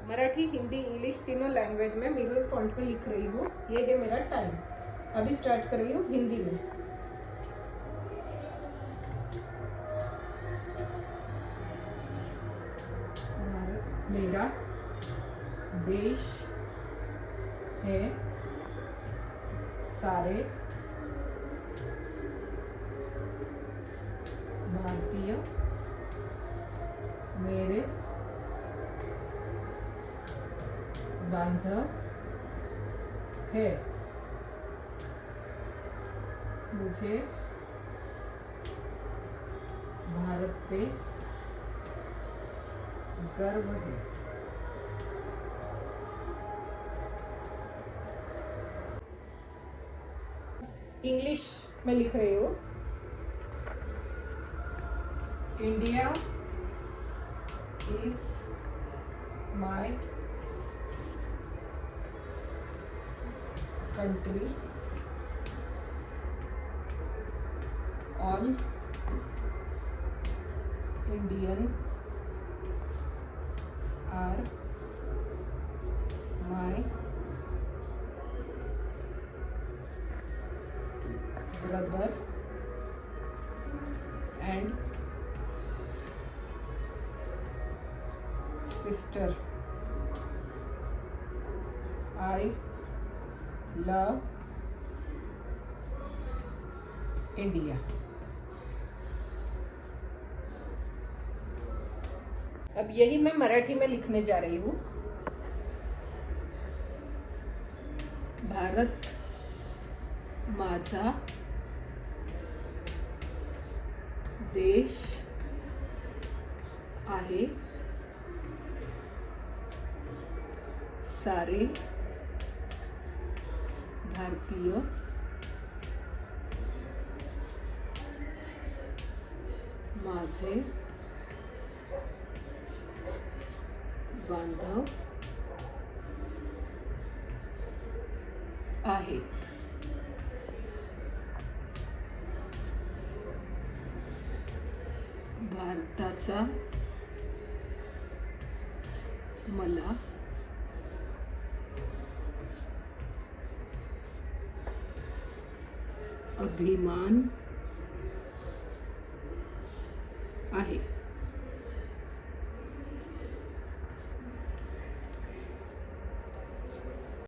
Marathi, Hindi, English तीनों language में mirror font में लिख रही हूँ। ये है मेरा टाइम। अभी स्टार्ट कर रही हूँ हिंदी में। भारत मेरा देश है, सारे भारतीय मेरे बांधव है। मुझे भारत पे गर्व है। इंग्लिश में लिख रही हूँ। India is my country. All Indian are my brother and sister. I love India. अब यही मैं मराठी में लिखने जा रही हूँ। भारत माझा देश आहे, सारे भारतीय माझे बांधव आहेत। भारताचा मला अभिमान